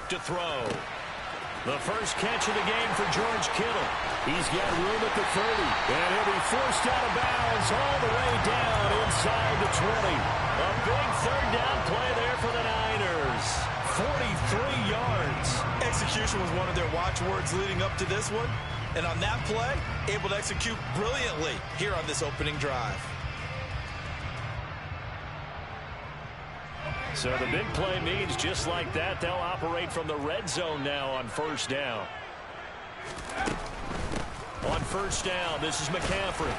back to throw. The first catch of the game for George Kittle. He's got room at the 30, and he'll be forced out of bounds all the way down inside the 20. A big third down play there for the Niners. 43 yards. Execution was one of their watchwords leading up to this one. And on that play, able to execute brilliantly here on this opening drive. So the big play means just like that, they'll operate from the red zone now on first down. On first down, this is McCaffrey.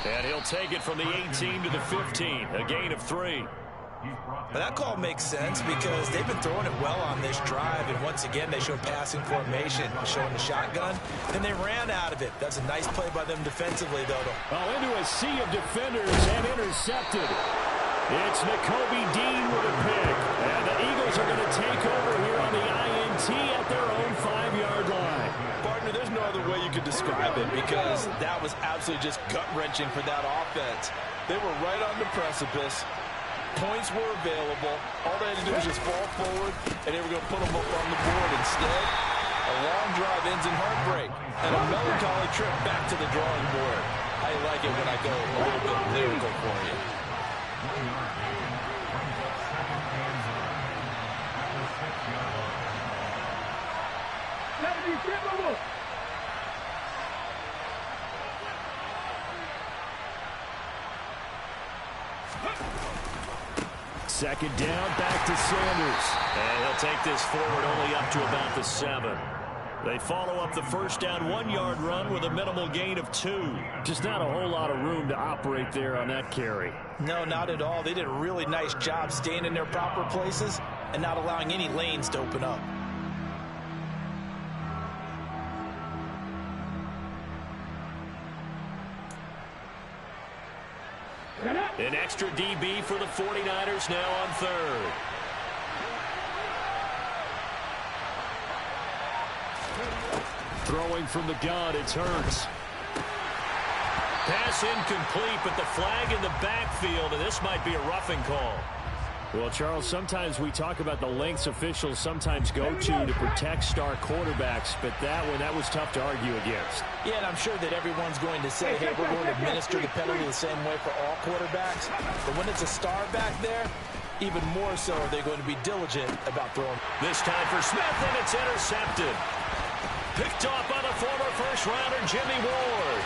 And he'll take it from the 18 to the 15, a gain of 3. But that call makes sense because they've been throwing it well on this drive, and once again they show passing formation, showing the shotgun, and they ran out of it. That's a nice play by them defensively, though. Oh, into a sea of defenders and intercepted. It's Nakobe Dean with a pick, and the Eagles are going to take over here on the INT at their own 5-yard line. Partner, there's no other way you could describe it because that was absolutely just gut-wrenching for that offense. They were right on the precipice. Points were available. All they had to do was just fall forward, and they were going to put them up on the board. Instead, a long drive ends in heartbreak and a melancholy trip back to the drawing board. I like it when I go a little bit lyrical for you. Second down, back to Sanders. And he'll take this forward only up to about the 7. They follow up the first down 1-yard run with a minimal gain of 2. Just not a whole lot of room to operate there on that carry. No, not at all. They did a really nice job staying in their proper places and not allowing any lanes to open up. An extra DB for the 49ers now on third. Throwing from the gun, it's Hurts. Pass incomplete, but the flag in the backfield, and this might be a roughing call. Well, Charles, sometimes we talk about the lengths officials sometimes go to protect star quarterbacks, but that was tough to argue against. Yeah, and I'm sure that everyone's going to say, hey, we're going to administer the penalty the same way for all quarterbacks. But when it's a star back there, even more so are they going to be diligent about throwing. This time for Smith, and it's intercepted. Picked off by the former first-rounder Jimmy Ward.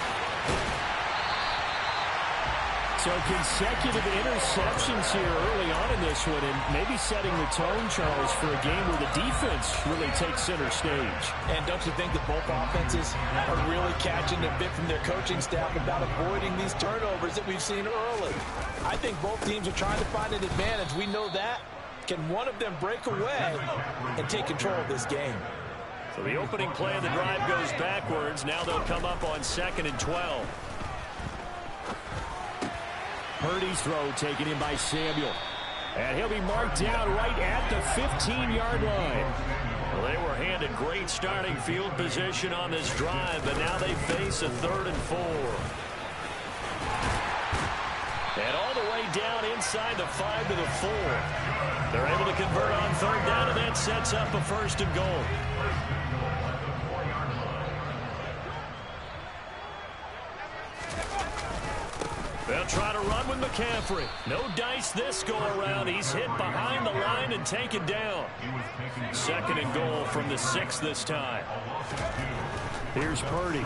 So consecutive interceptions here early on in this one, and maybe setting the tone, Charles, for a game where the defense really takes center stage. And don't you think that both offenses are really catching a bit from their coaching staff about avoiding these turnovers that we've seen early? I think both teams are trying to find an advantage. We know that. Can one of them break away and take control of this game? So the opening play of the drive goes backwards. Now they'll come up on 2nd and 12. Purdy's throw taken in by Samuel. And he'll be marked down right at the 15-yard line. Well, they were handed great starting field position on this drive, but now they face a 3rd and 4. And all the way down inside the 5 to the 4. They're able to convert on 3rd down, and that sets up a 1st and goal. They'll try to run with McCaffrey. No dice this go-around. He's hit behind the line and taken down. 2nd and goal from the 6 this time. Here's Purdy.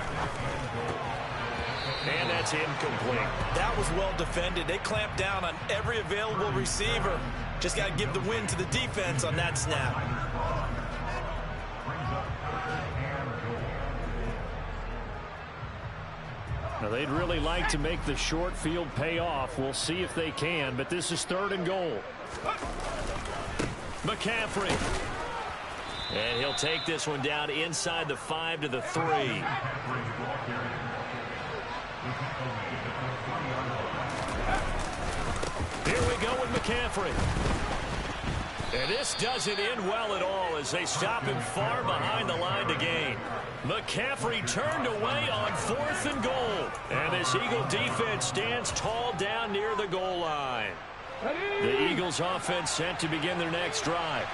And that's incomplete. That was well defended. They clamped down on every available receiver. Just got to give the win to the defense on that snap. Now, they'd really like to make the short field pay off. We'll see if they can, but this is 3rd and goal. McCaffrey. And he'll take this one down inside the 5 to the 3. Here we go with McCaffrey. And this doesn't end well at all as they stop him far behind the line to gain. McCaffrey turned away on 4th and goal. And this Eagle defense stands tall down near the goal line. The Eagles offense set to begin their next drive.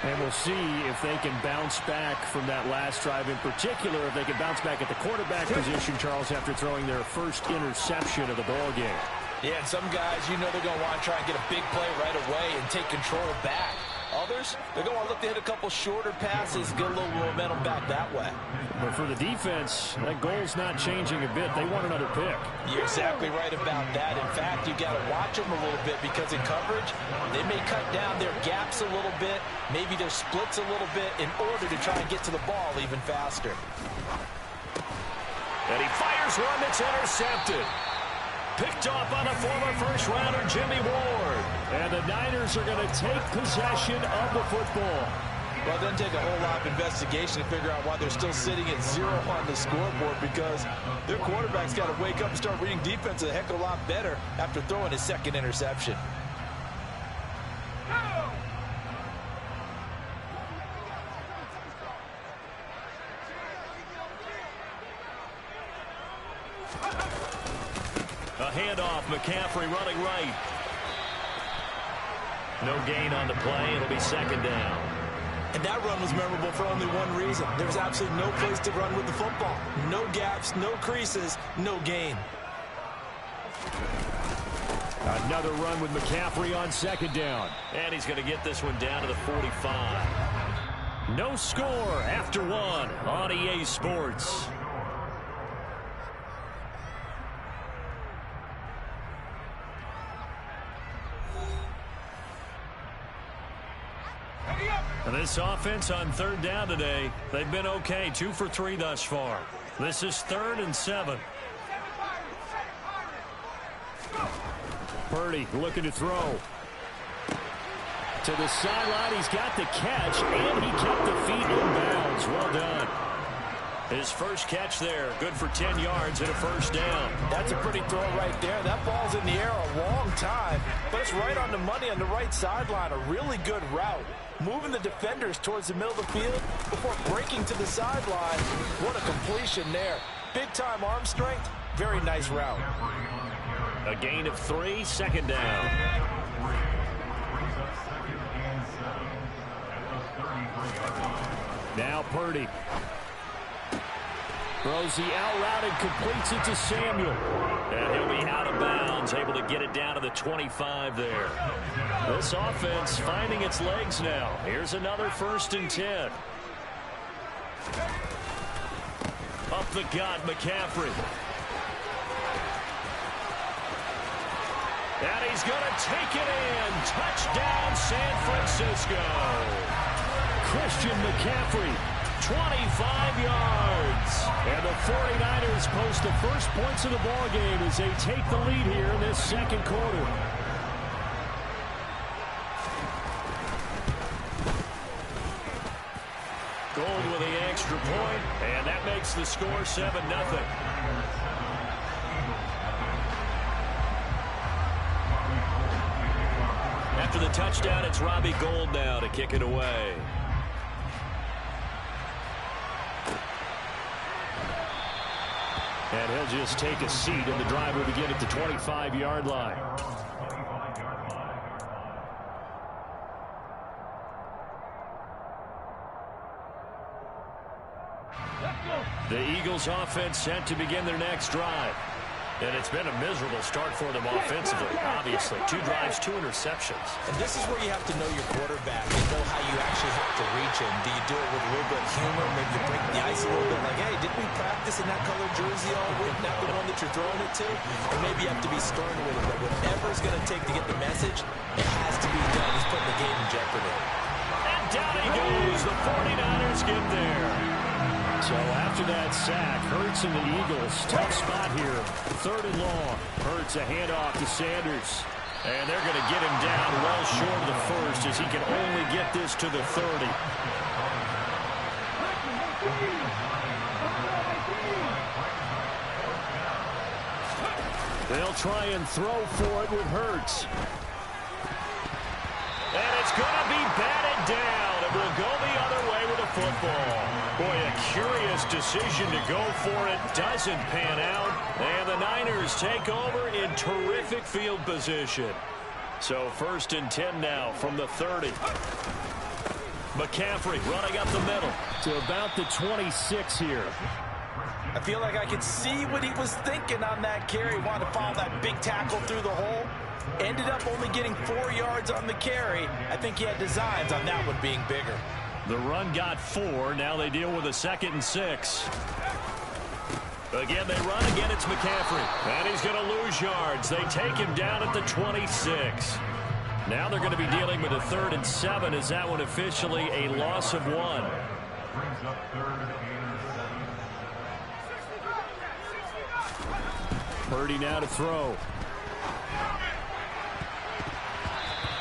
And we'll see if they can bounce back from that last drive, in particular, if they can bounce back at the quarterback position, Charles, after throwing their first interception of the ball game. Yeah, and some guys, you know they're going to want to try and get a big play right away and take control back. Others, they're going to look to hit a couple shorter passes, get a little momentum back that way. But for the defense, that goal's not changing a bit. They want another pick. You're exactly right about that. In fact, you got to watch them a little bit because in coverage, they may cut down their gaps a little bit, maybe their splits a little bit in order to try and get to the ball even faster. And he fires one that's intercepted. Picked off by the former first-rounder Jimmy Ward. And the Niners are going to take possession of the football. Well, it doesn't take a whole lot of investigation to figure out why they're still sitting at 0 on the scoreboard, because their quarterback's got to wake up and start reading defense a heck of a lot better after throwing his second interception. A handoff, McCaffrey running right. No gain on the play. It'll be second down. And that run was memorable for only one reason. There was absolutely no place to run with the football. No gaps, no creases, no gain. Another run with McCaffrey on second down. And he's going to get this one down to the 45. No score after one on EA Sports. This offense on third down today, they've been okay. 2 for 3 thus far. This is 3rd and 7. Purdy looking to throw. To the sideline, he's got the catch, and he kept the feet in bounds. Well done. His first catch there, good for 10 yards and a first down. That's a pretty throw right there. That ball's in the air a long time, but it's right on the money on the right sideline. A really good route. Moving the defenders towards the middle of the field before breaking to the sideline. What a completion there. Big-time arm strength. Very nice route. A gain of 3, second down. Now Purdy. Throws the out route and completes it to Samuel. And he'll be out of bounds, able to get it down to the 25 there. This offense finding its legs now. Here's another 1st and 10. Up the gut, McCaffrey. And he's going to take it in. Touchdown, San Francisco. Christian McCaffrey, 25 yards. And the 49ers post the first points of the ball game as they take the lead here in this second quarter. Gold with the extra point, and that makes the score 7-0. After the touchdown, it's Robbie Gould now to kick it away. And he'll just take a seat, and the drive will begin at the 25-yard line. The Eagles offense set to begin their next drive. And it's been a miserable start for them offensively, obviously. 2 drives, 2 interceptions. And this is where you have to know your quarterback and know how you actually have to reach him. Do you do it with a little bit of humor? Maybe you break the ice a little bit like, hey, didn't we practice in that colored jersey all week? Not the one that you're throwing it to? Or maybe you have to be stern with it. But whatever it's going to take to get the message, it has to be done. He's putting the game in jeopardy. And down he goes. The 49ers get there. So after that sack, Hurts and the Eagles, tough spot here. 3rd and long. Hurts a handoff to Sanders. And they're going to get him down well short of the first as he can only get this to the 30. They'll try and throw for it with Hurts. And it's going to be batted down. It will go the other way with the football. Boy, a curious decision to go for it. Doesn't pan out. And the Niners take over in terrific field position. So 1st and 10 now from the 30. McCaffrey running up the middle to about the 26 here. I feel like I could see what he was thinking on that carry. Wanted to follow that big tackle through the hole. Ended up only getting 4 yards on the carry. I think he had designs on that one being bigger. The run got 4. Now they deal with a 2nd and 6. Again, they run. Again, it's McCaffrey. And he's going to lose yards. They take him down at the 26. Now they're going to be dealing with a 3rd and 7. Is that one officially a loss of 1? Purdy now to throw.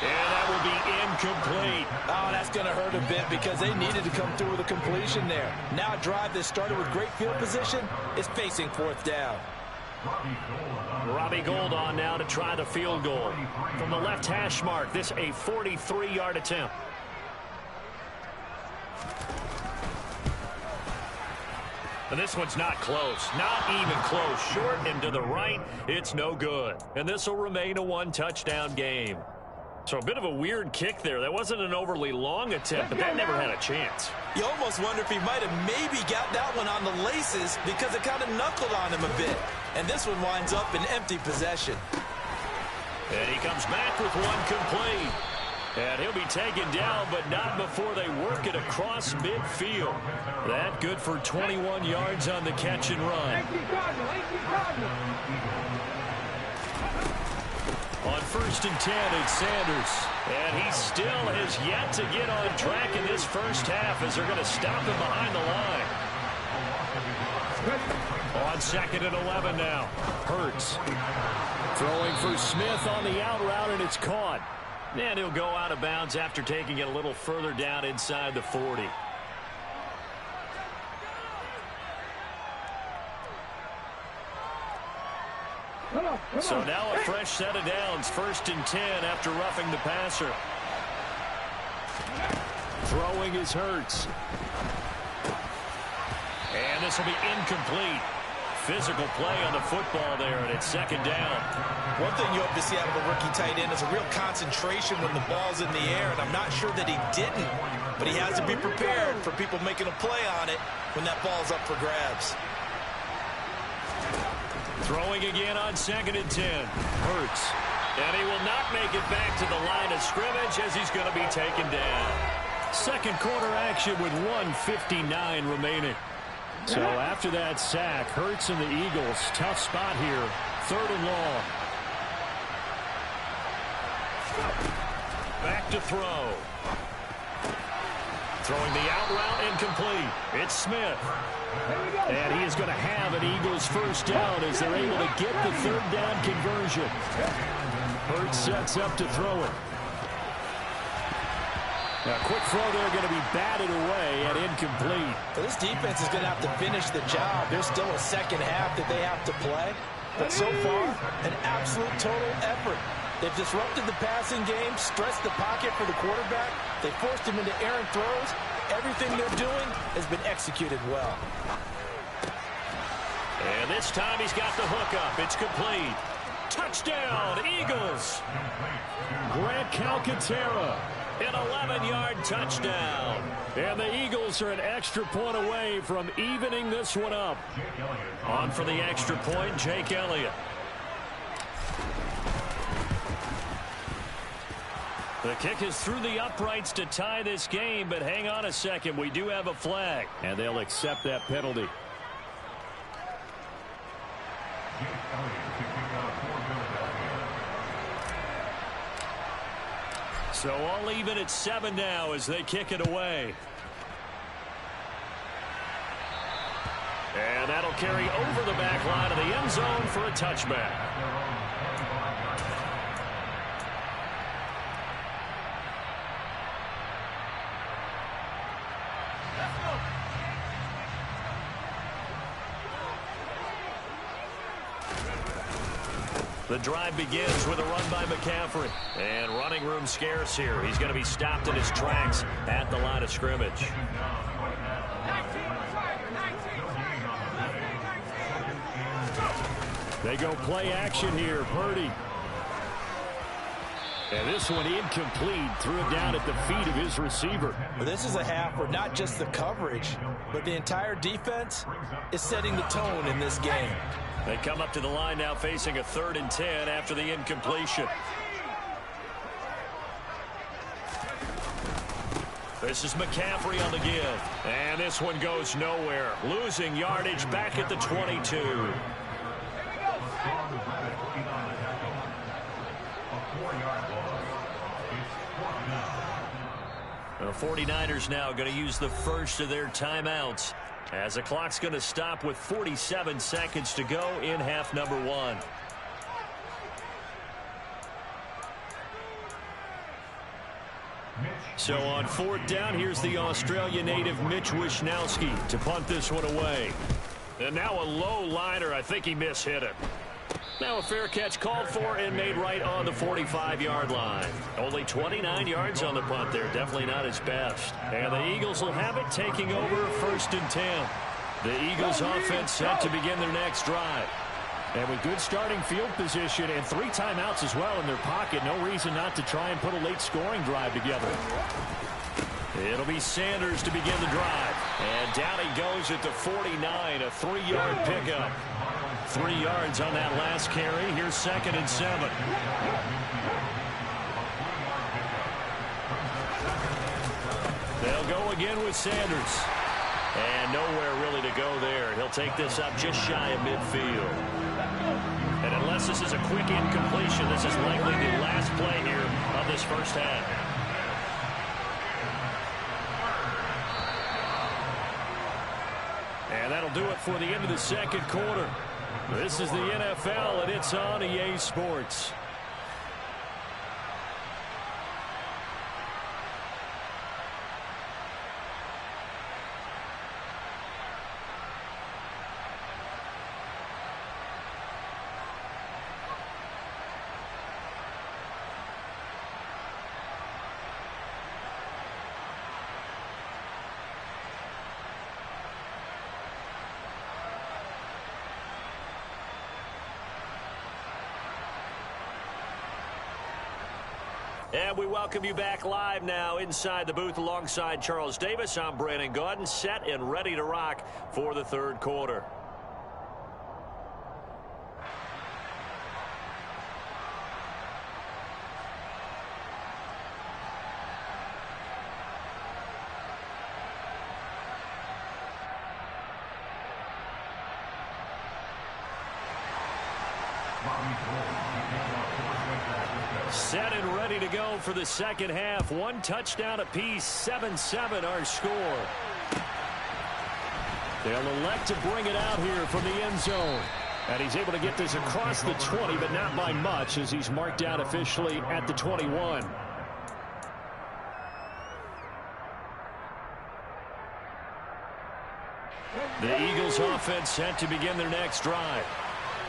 And that will be incomplete. Oh, that's going to hurt a bit because they needed to come through with a completion there. Now a drive that started with great field position is facing 4th down. Robbie Gould on now to try the field goal. From the left hash mark, this a 43-yard attempt. And this one's not close. Not even close. Short and to the right. It's no good. And this will remain a 1-touchdown game. So a bit of a weird kick there. That wasn't an overly long attempt, but that never had a chance. You almost wonder if he might have maybe got that one on the laces because it kind of knuckled on him a bit. And this one winds up in empty possession. And he comes back with one complete. And he'll be taken down, but not before they work it across midfield. That good for 21 yards on the catch and run. On 1st and 10, it's Sanders. And he still has yet to get on track in this first half as they're going to stop him behind the line. On 2nd and 11 now. Hurts. Throwing for Smith on the out route, and it's caught. And he'll go out of bounds after taking it a little further down inside the 40. So now a fresh set of downs. 1st and 10 after roughing the passer. Throwing is Hurts. And this will be incomplete. Physical play on the football there, and it's 2nd down. One thing you hope to see out of a rookie tight end is a real concentration when the ball's in the air, and I'm not sure that he didn't, but he has to be prepared for people making a play on it when that ball's up for grabs. Throwing again on 2nd and 10. Hurts. And he will not make it back to the line of scrimmage as he's going to be taken down. 2nd quarter action with 1:59 remaining. So after that sack, Hurts and the Eagles, tough spot here. 3rd and long. Back to throw. Throwing the out route incomplete. It's Smith. And he is going to have an Eagles 1st down as they're able to get the 3rd down conversion. Hurts sets up to throw it. A quick throw there going to be batted away and incomplete. So this defense is going to have to finish the job. There's still a 2nd half that they have to play. But so far, an absolute total effort. They've disrupted the passing game, stressed the pocket for the quarterback. They forced him into errant throws. Everything they're doing has been executed well. And this time he's got the hook up. It's complete. Touchdown, Eagles. Grant Calcaterra, an 11-yard touchdown. And the Eagles are an extra point away from evening this one up. On for the extra point, Jake Elliott. The kick is through the uprights to tie this game, but hang on a second. We do have a flag, and they'll accept that penalty. So all even at 7 now as they kick it away. And that'll carry over the back line of the end zone for a touchback. The drive begins with a run by McCaffrey. And running room scarce here. He's going to be stopped in his tracks at the line of scrimmage. They go play action here. Purdy. And this one incomplete. Threw it down at the feet of his receiver. Well, this is a half where not just the coverage, but the entire defense is setting the tone in this game. They come up to the line now facing a 3rd and 10 after the incompletion. This is McCaffrey on the give. And this one goes nowhere. Losing yardage back at the 22. The 49ers now going to use the first of their timeouts as the clock's going to stop with 47 seconds to go in half number 1. So on 4th down, here's the Australia native Mitch Wishnowsky to punt this one away. And now a low liner. I think he mishit it. Now a fair catch called for and made right on the 45-yard line. Only 29 yards on the punt there. Definitely not his best. And the Eagles will have it, taking over 1st and 10. The Eagles offense set to begin their next drive. And with good starting field position and 3 timeouts as well in their pocket, no reason not to try and put a late scoring drive together. It'll be Sanders to begin the drive. And down he goes at the 49, a 3-yard pickup. 3 yards on that last carry. Here's 2nd and 7. They'll go again with Sanders. And nowhere really to go there. He'll take this up just shy of midfield. And unless this is a quick incompletion, this is likely the last play here of this first half. And that'll do it for the end of the 2nd quarter. This is the NFL, and it's on EA Sports. And we welcome you back live now inside the booth alongside Charles Davis. I'm Brandon Gaudin, set and ready to rock for the 3rd quarter. Set and ready to go for the 2nd half. 1 touchdown apiece, 7-7 our score. They'll elect to bring it out here from the end zone. And he's able to get this across the 20, but not by much, as he's marked out officially at the 21. The Eagles offense set to begin their next drive.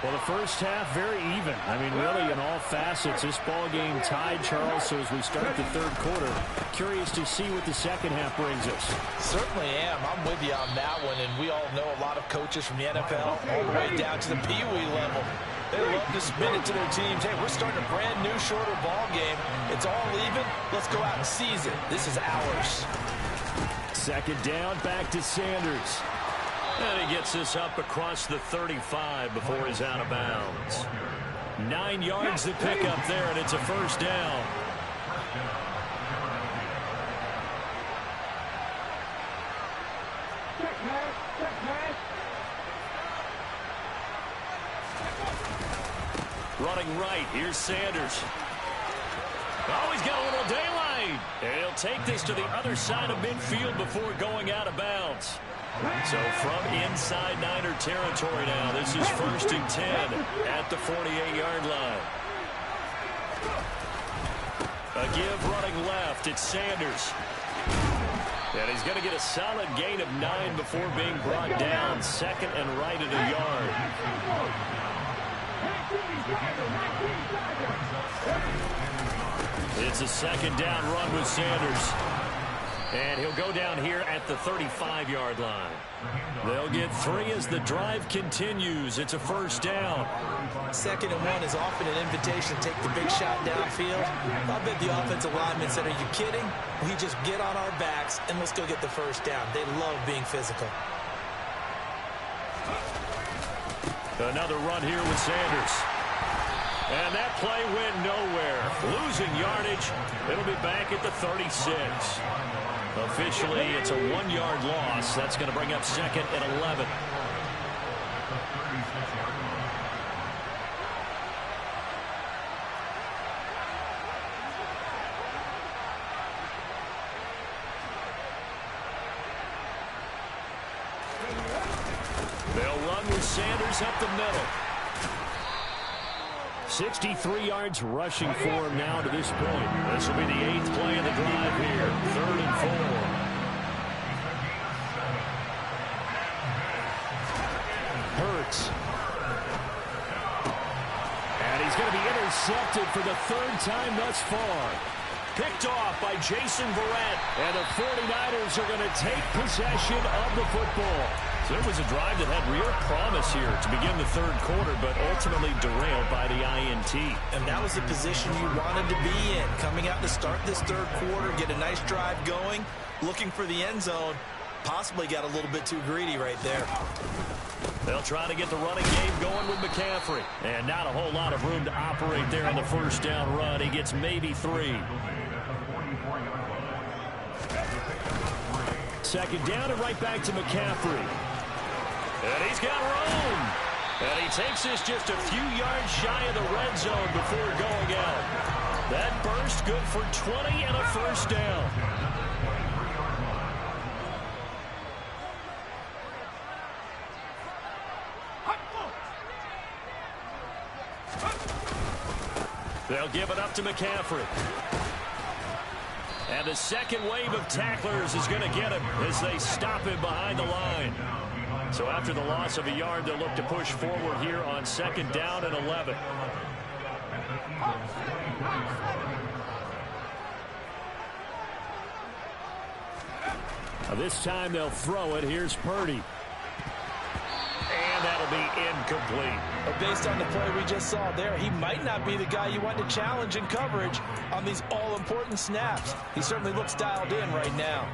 Well, the first half, very even. I mean, really, in all facets, this ball game tied, Charles. So as we start the 3rd quarter, curious to see what the 2nd half brings us. Certainly am. I'm with you on that one. And we all know a lot of coaches from the NFL all the way down to the Pee-wee level. They love to spin it to their teams. Hey, we're starting a brand new, shorter ball game. It's all even. Let's go out and seize it. This is ours. 2nd down, back to Sanders. And he gets this up across the 35 before he's out of bounds. 9 yards to pick up there, and it's a 1st down. Running right, here's Sanders. Oh, he's got a little daylight. And he'll take this to the other side of midfield before going out of bounds. So from inside Niner territory now, this is 1st and 10 at the 48-yard line. A give running left, it's Sanders. And he's going to get a solid gain of 9 before being brought down. 2nd and right at a yard. It's a 2nd down run with Sanders. And he'll go down here at the 35-yard line. They'll get 3 as the drive continues. It's a first down. 2nd and 1 is often an invitation to take the big shot downfield. I bet the offensive linemen said, are you kidding? We just get on our backs and let's go get the first down. They love being physical. Another run here with Sanders. And that play went nowhere. Losing yardage. It'll be back at the 36. Officially, it's a 1-yard loss. That's going to bring up 2nd and 11. They'll run with Sanders up the middle. 63 yards rushing for him now to this point. This will be the 8th play of the drive here. 3rd and 4. Hurts. And he's going to be intercepted for the 3rd time thus far. Picked off by Jason Verrett. And the 49ers are going to take possession of the football. So it was a drive that had real promise here to begin the 3rd quarter, but ultimately derailed by the INT. And that was the position you wanted to be in. Coming out to start this 3rd quarter, get a nice drive going, looking for the end zone. Possibly got a little bit too greedy right there. They'll try to get the running game going with McCaffrey. And not a whole lot of room to operate there on the first down run. He gets maybe 3. 2nd down and right back to McCaffrey. And he's got room. And he takes this just a few yards shy of the red zone before going out. That burst good for 20 and a first down. They'll give it up to McCaffrey. And the second wave of tacklers is going to get him as they stop him behind the line. So after the loss of a yard, they'll look to push forward here on 2nd down and 11. Now this time they'll throw it. Here's Purdy. And that'll be incomplete. But based on the play we just saw there, he might not be the guy you want to challenge in coverage on these all-important snaps. He certainly looks dialed in right now.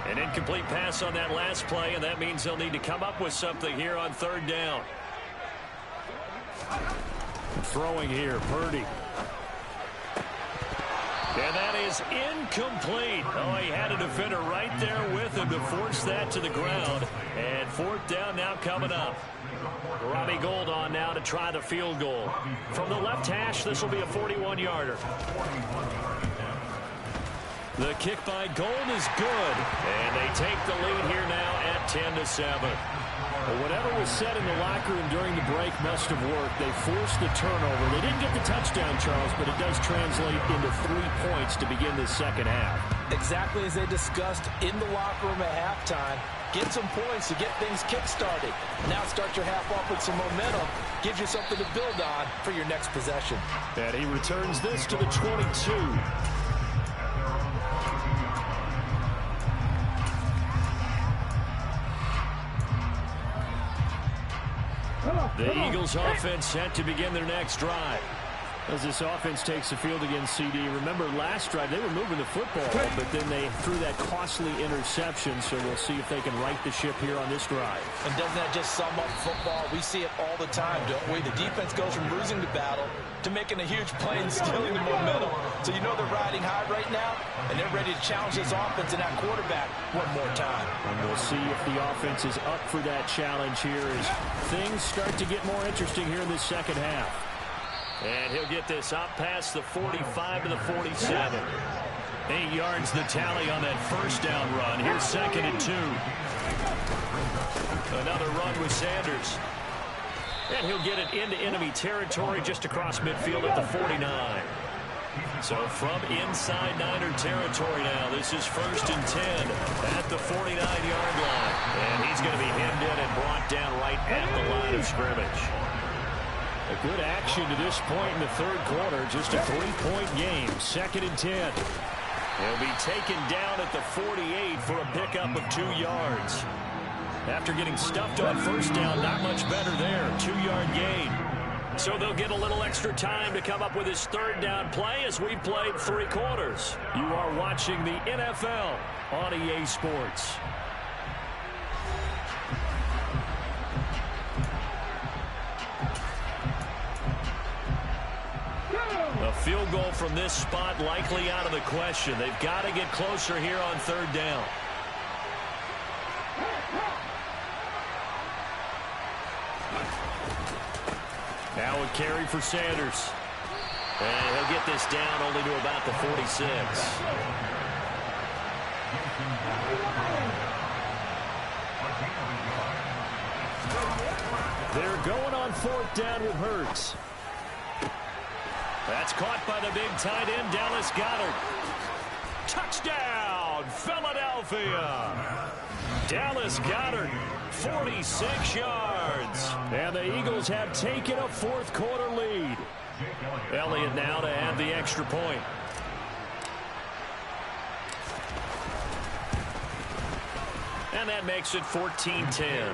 An incomplete pass on that last play, and that means they'll need to come up with something here on 3rd down. Throwing here, Purdy. And that is incomplete. Oh, he had a defender right there with him to force that to the ground. And 4th down now coming up. Robbie Gould on now to try the field goal. From the left hash, this will be a 41-yarder. The kick by Gould is good. And they take the lead here now at 10-7. Well, whatever was said in the locker room during the break must have worked. They forced the turnover. They didn't get the touchdown, Charles, but it does translate into 3 points to begin this 2nd half. Exactly as they discussed in the locker room at halftime. Get some points to get things kick-started. Now start your half off with some momentum. Gives you something to build on for your next possession. And he returns this to the 22. The Eagles offense set to begin their next drive. As this offense takes the field against CD, remember last drive they were moving the football, but then they threw that costly interception, so we'll see if they can right the ship here on this drive. And doesn't that just sum up football? We see it all the time, don't we? The defense goes from losing the battle to making a huge play and stealing the momentum. So you know they're riding high right now, and they're ready to challenge this offense and that quarterback one more time. And we'll see if the offense is up for that challenge here as things start to get more interesting here in this 2nd half. And he'll get this up past the 45 to the 47. 8 yards the tally on that first down run. Here's 2nd and 2. Another run with Sanders. And he'll get it into enemy territory just across midfield at the 49. So from inside Niner territory now, this is 1st and 10 at the 49-yard line. And he's going to be hemmed in and brought down right at the line of scrimmage. A good action to this point in the third quarter. Just a 3-point game. 2nd and 10. He'll be taken down at the 48 for a pickup of 2 yards. After getting stuffed on first down, not much better there. 2-yard gain. So they'll get a little extra time to come up with his third down play as we've played 3 quarters. You are watching the NFL on EA Sports. A field goal from this spot likely out of the question. They've got to get closer here on third down. Now a carry for Sanders. And he'll get this down only to about the 46. They're going on 4th down with Hurts. That's caught by the big tight end, Dallas Goedert. Touchdown, Philadelphia. Dallas Goedert, 46 yards. And the Eagles have taken a 4th quarter lead. Elliott now to add the extra point. And that makes it 14-10.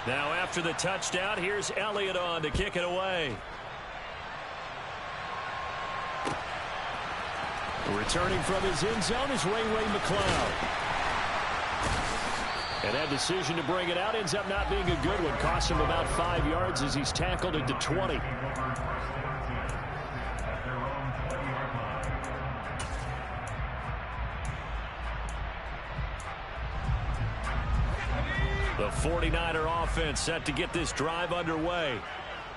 Now after the touchdown, here's Elliott on to kick it away. Returning from his end zone is Ray McCloud. And that decision to bring it out ends up not being a good one. Costs him about 5 yards as he's tackled into 20. The 49er offense set to get this drive underway.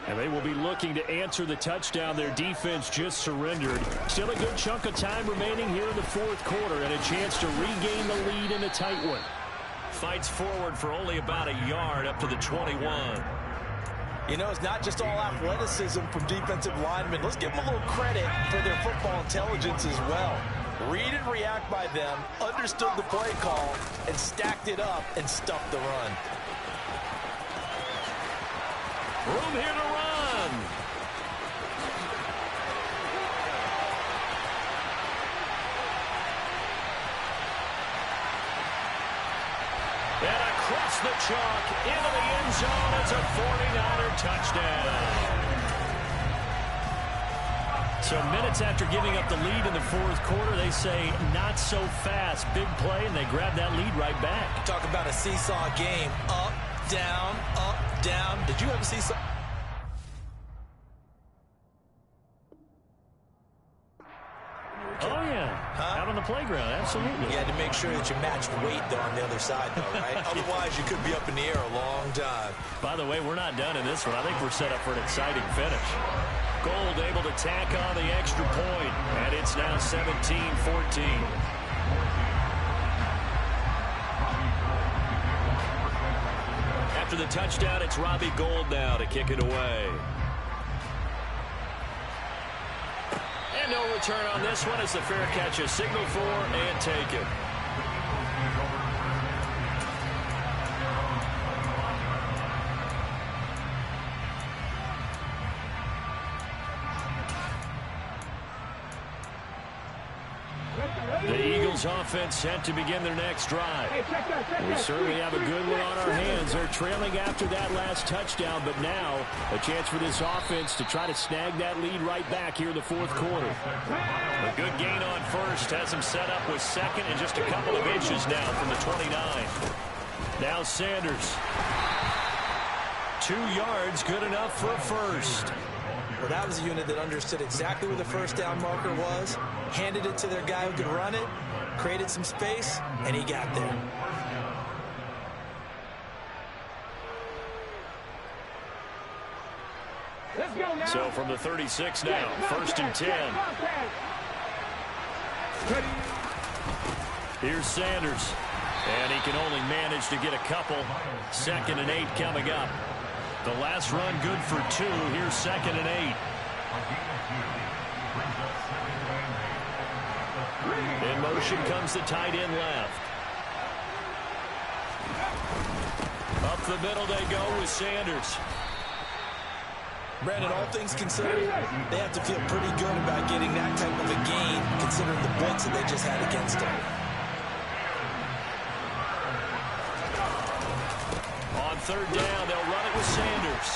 And they will be looking to answer the touchdown their defense just surrendered. Still a good chunk of time remaining here in the 4th quarter and a chance to regain the lead in a tight one. Fights forward for only about a yard up to the 21. You know, it's not just all athleticism from defensive linemen. Let's give them a little credit for their football intelligence as well. Read and react by them, understood the play call, and stacked it up and stuffed the run. Room here to run. And across the chalk into the end zone. It's a 49er touchdown. So minutes after giving up the lead in the 4th quarter, they say not so fast. Big play, and they grab that lead right back. Talk about a seesaw game. Up, down, up, down. Did you ever see some? Oh, yeah. Out on the playground, absolutely. You had to make sure that you matched weight, though, on the other side, though, right? Otherwise, you could be up in the air a long time. By the way, we're not done in this one. I think we're set up for an exciting finish. Gold able to tack on the extra point, and it's now 17-14. After the touchdown, it's Robbie Gould now to kick it away. And no return on this one as the fair catch is signaled for and taken. The Eagles offense set to begin their next drive. We certainly have a good one on our hands. They're trailing after that last touchdown, but now a chance for this offense to try to snag that lead right back here in the 4th quarter. A good gain on first has him set up with 2nd and just a couple of inches now from the 29. Now Sanders. 2 yards, good enough for a first. Well, that was a unit that understood exactly where the first down marker was, handed it to their guy who could run it, created some space, and he got there. So from the 36 now, 1st and 10. Here's Sanders. And he can only manage to get a couple. 2nd and 8 coming up. The last run good for 2. Here's 2nd and 8. In motion comes the tight end left. Up the middle they go with Sanders. Brandon, all things considered, they have to feel pretty good about getting that type of a gain, considering the blitz that they just had against them. On 3rd down, they'll run it with Sanders.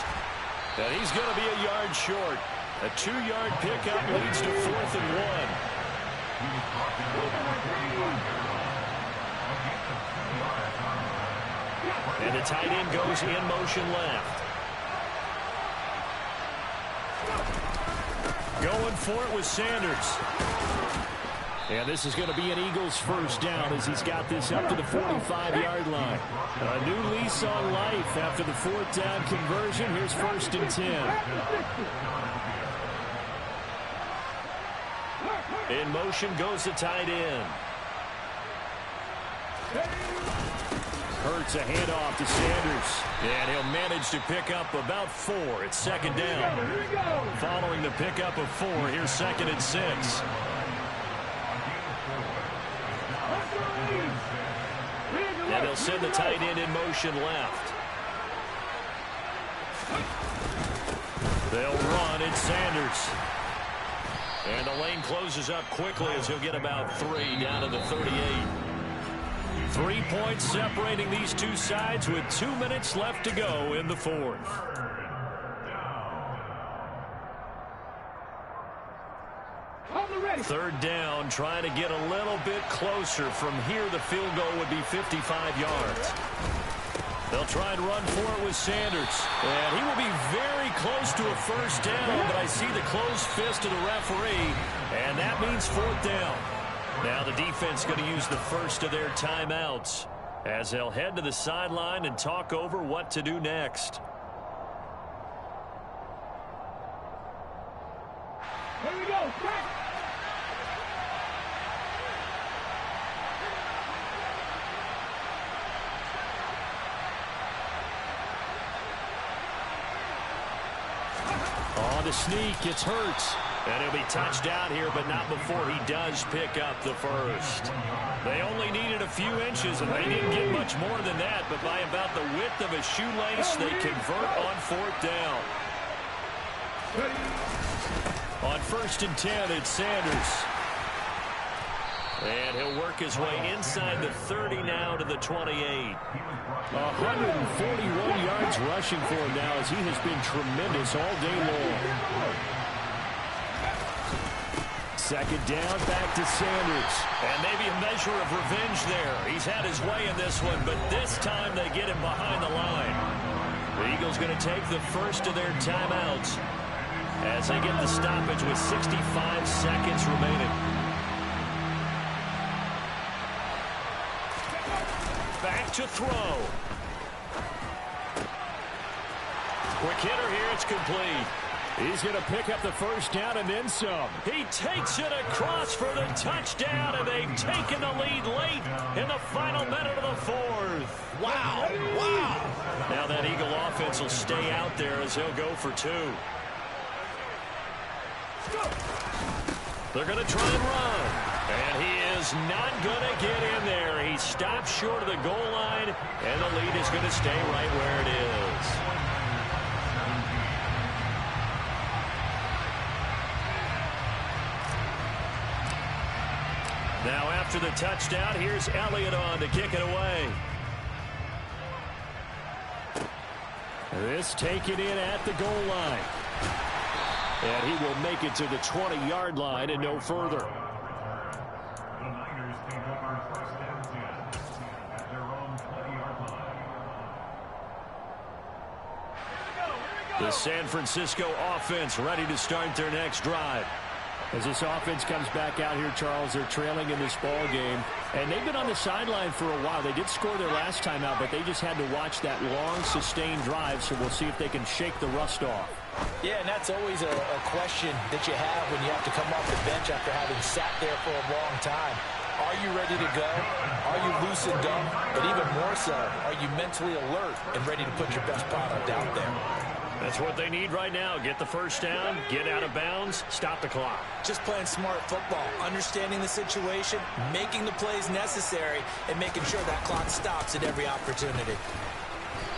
And he's going to be a yard short. A 2-yard pickup leads to 4th and 1. And the tight end goes in motion left. Going for it with Sanders. And this is going to be an Eagles first down as he's got this up to the 45-yard line. A new lease on life after the 4th down conversion. Here's 1st and 10. In motion goes the tight end. Hurts a handoff to Sanders. And he'll manage to pick up about 4. It's 2nd down. Following the pickup of 4, here's 2nd and 6. And they'll send the tight end in motion left. They'll run. It's Sanders. And the lane closes up quickly as he'll get about 3 down to the 38. 3 points separating these two sides with 2 minutes left to go in the 4th. Third down, trying to get a little bit closer. From here, the field goal would be 55 yards. They'll try and run for it with Sanders. And he will be very close to a first down, but I see the closed fist of the referee, and that means 4th down. Now the defense going to use the first of their timeouts as they'll head to the sideline and talk over what to do next. Here we go. On the sneak, it's Hurts. And he'll be touched out here, but not before he does pick up the first. They only needed a few inches, and they didn't get much more than that. But by about the width of a shoelace, they convert on 4th down. On 1st and 10, it's Sanders. And he'll work his way inside the 30 now to the 28. 141 yards rushing for him now as he has been tremendous all day long. 2nd down, back to Sanders. And maybe a measure of revenge there. He's had his way in this one, but this time they get him behind the line. The Eagles going to take the first of their timeouts as they get the stoppage with 65 seconds remaining. Back to throw. Quick hitter here, it's complete. He's going to pick up the first down and then some. He takes it across for the touchdown, and they've taken the lead late in the final minute of the 4th. Wow, wow. Now that Eagle offense will stay out there as he'll go for 2. They're going to try and run. And he is not going to get in there. He stops short of the goal line, and the lead is going to stay right where it is. Now after the touchdown, here's Elliott on to kick it away. This taken in at the goal line. And he will make it to the 20-yard line and no further. The San Francisco offense ready to start their next drive. As this offense comes back out here, Charles, they're trailing in this ball game. And they've been on the sideline for a while. They did score their last time out, but they just had to watch that long, sustained drive. So we'll see if they can shake the rust off. Yeah, and that's always a question that you have when you have to come off the bench after having sat there for a long time. Are you ready to go? Are you loosened up? But even more so, are you mentally alert and ready to put your best product out there? That's what they need right now. Get the first down, get out of bounds, stop the clock. Just playing smart football, understanding the situation, making the plays necessary, and making sure that clock stops at every opportunity.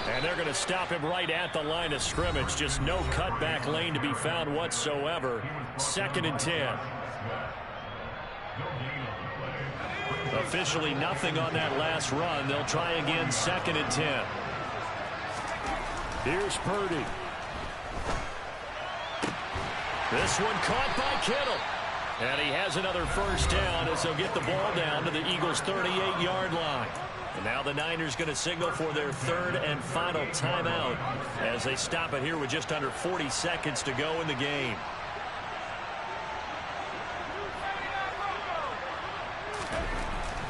And they're going to stop him right at the line of scrimmage. Just no cutback lane to be found whatsoever. 2nd and 10. Officially nothing on that last run. They'll try again 2nd and 10. Here's Purdy. This one caught by Kittle. And he has another first down as they'll get the ball down to the Eagles' 38-yard line. And now the Niners going to signal for their 3rd and final timeout as they stop it here with just under 40 seconds to go in the game.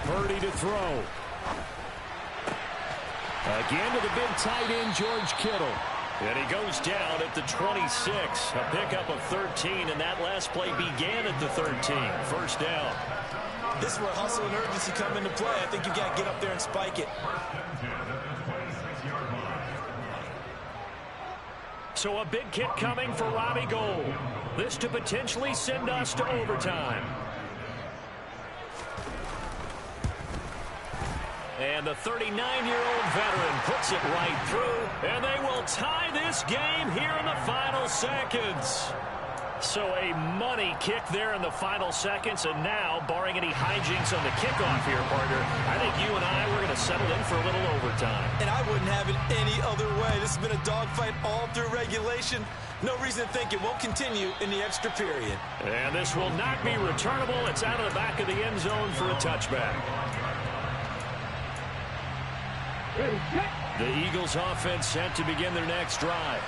Purdy to throw. Again to the big tight end, George Kittle. And he goes down at the 26. A pickup of 13, and that last play began at the 13. First down. This is where hustle and urgency come into play. I think you've got to get up there and spike it. So a big kick coming for Robbie Gould. This to potentially send us to overtime. And the 39-year-old veteran puts it right through, and they will tie this game here in the final seconds. So a money kick there in the final seconds, and now, barring any hijinks on the kickoff here, partner, I think you and I, we're going to settle in for a little overtime. And I wouldn't have it any other way. This has been a dogfight all through regulation. No reason to think it won't continue in the extra period. And this will not be returnable. It's out of the back of the end zone for a touchback. The Eagles offense set to begin their next drive.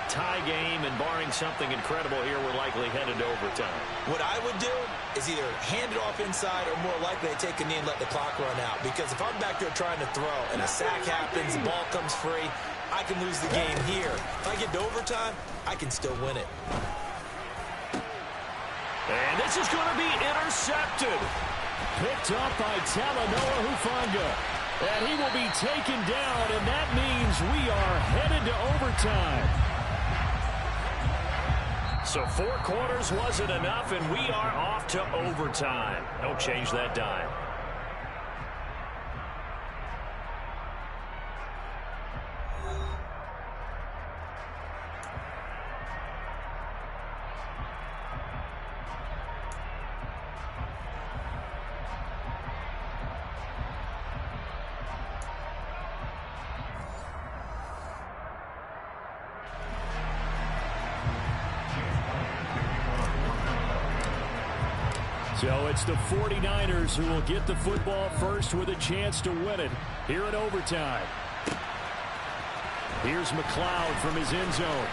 Tie game, and barring something incredible here, we're likely headed to overtime. What I would do is either hand it off inside or more likely I take a knee and let the clock run out. Because if I'm back there trying to throw and a sack happens, the ball comes free, I can lose the game here. If I get to overtime, I can still win it. And this is going to be intercepted. Picked up by Talanoa Hufanga. And he will be taken down, and that means we are headed to overtime. So 4 quarters wasn't enough, and we are off to overtime. Don't change that dime. So it's the 49ers who will get the football first with a chance to win it here in overtime. Here's McLeod from his end zone.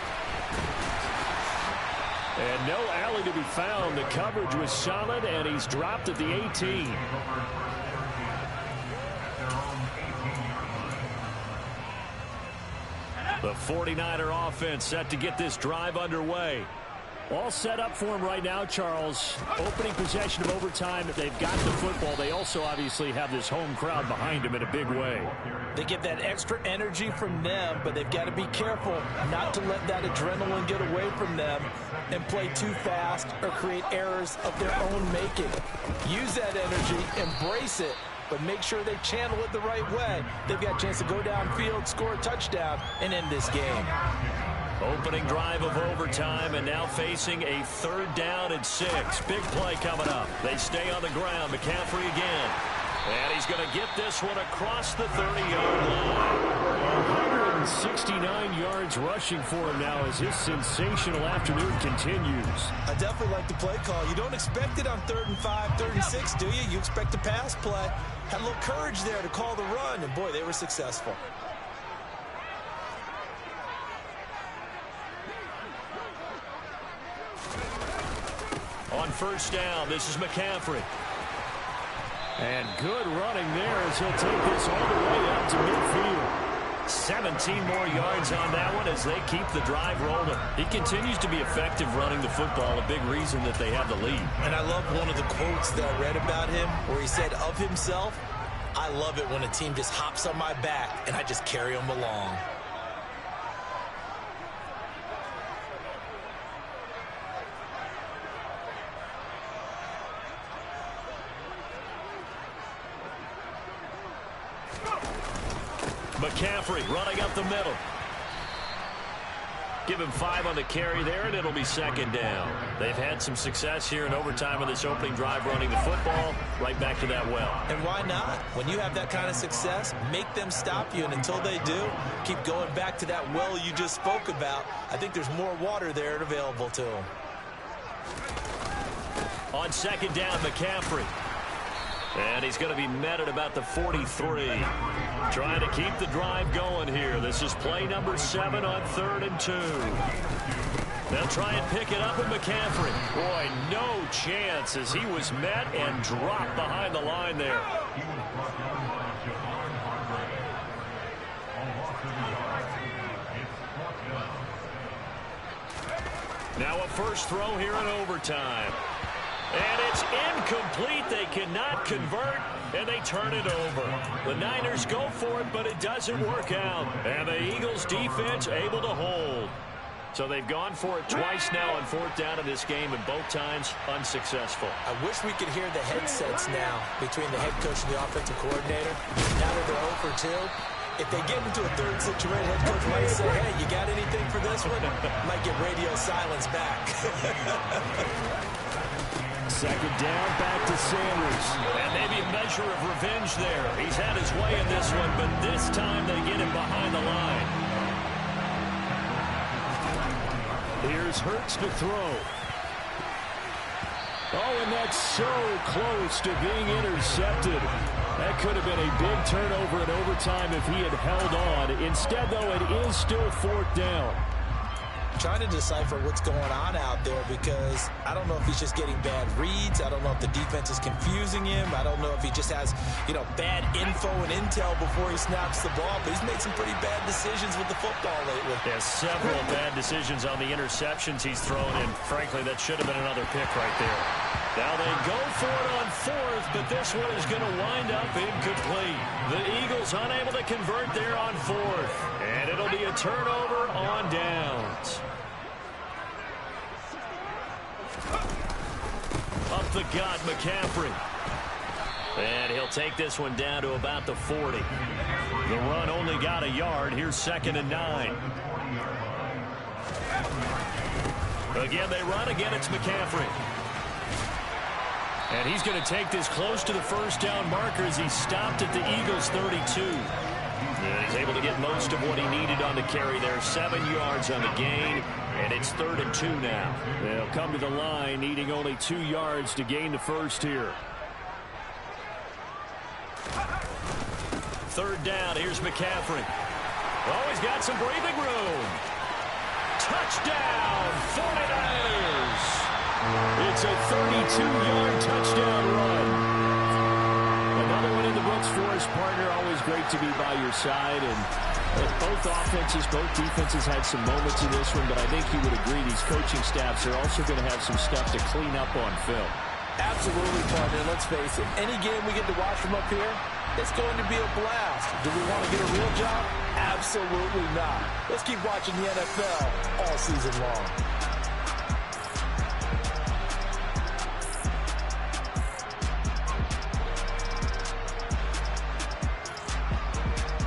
And no alley to be found. The coverage was solid, and he's dropped at the 18. The 49er offense set to get this drive underway. All set up for him right now, Charles. Opening possession of overtime. They've got the football. They also obviously have this home crowd behind them in a big way. They get that extra energy from them, but they've got to be careful not to let that adrenaline get away from them and play too fast or create errors of their own making. Use that energy, embrace it, but make sure they channel it the right way. They've got a chance to go downfield, score a touchdown, and end this game. Opening drive of overtime, and now facing a 3rd down and 6. Big play coming up. They stay on the ground. McCaffrey again. And he's going to get this one across the 30-yard line. 169 yards rushing for him now as his sensational afternoon continues. I definitely like the play call. You don't expect it on 3rd and 5, 3rd and 6, do you? You expect a pass play. Had a little courage there to call the run, and boy, they were successful. On first down, this is McCaffrey. And good running there as he'll take this all the way up to midfield. 17 more yards on that one as they keep the drive rolling. He continues to be effective running the football, a big reason that they have the lead. And I love one of the quotes that I read about him where he said of himself, "I love it when a team just hops on my back and I just carry them along." McCaffrey running up the middle. Give him 5 on the carry there, and it'll be second down. They've had some success here in overtime on this opening drive running the football. Right back to that well. And why not? When you have that kind of success, make them stop you, and until they do, keep going back to that well you just spoke about. I think there's more water there and available to them. On second down, McCaffrey. And he's going to be met at about the 43. Trying to keep the drive going here. This is play number 7 on 3rd and 2. They'll try and pick it up with McCaffrey. Boy, no chance as he was met and dropped behind the line there. Now a first throw here in overtime. And it's incomplete. They cannot convert, and they turn it over. The Niners go for it, but it doesn't work out. And the Eagles defense able to hold. So they've gone for it twice now on 4th down in this game, and both times unsuccessful. I wish we could hear the headsets now between the head coach and the offensive coordinator. Now that they're 0 for 2. If they get into a third situation, head coach might say, hey, you got anything for this one? Might get radio silence back. Second down, back to Sanders. And maybe a measure of revenge there. He's had his way in this one, but this time they get him behind the line. Here's Hurts to throw. Oh, and that's so close to being intercepted. That could have been a big turnover in overtime if he had held on. Instead, though, it is still 4th down. Trying to decipher what's going on out there because I don't know if he's just getting bad reads. I don't know if the defense is confusing him. I don't know if he just has, bad info and intel before he snaps the ball. But he's made some pretty bad decisions with the football lately. Yeah, several bad decisions on the interceptions he's thrown, and frankly, that should have been another pick right there. Now they go for it on 4th, but this one is going to wind up incomplete. The Eagles unable to convert there on 4th, and it'll be a turnover on downs. Up the gut, McCaffrey. And he'll take this one down to about the 40. The run only got a yard. Here's 2nd and 9. Again, they run. Again, it's McCaffrey. And he's going to take this close to the first down marker as he stopped at the Eagles' 32. And he's able to get most of what he needed on the carry there. 7 yards on the gain, and it's 3rd and 2 now. They'll come to the line, needing only 2 yards to gain the first here. 3rd down, here's McCaffrey. Oh, he's got some breathing room. Touchdown, 49ers. It's a 32-yard touchdown run. Another one in the books for his partner. Always great to be by your side. And both offenses, both defenses had some moments in this one, but I think you would agree these coaching staffs are also going to have some stuff to clean up on film. Absolutely, partner. Let's face it. Any game we get to watch from up here, it's going to be a blast. Do we want to get a real job? Absolutely not. Let's keep watching the NFL all season long.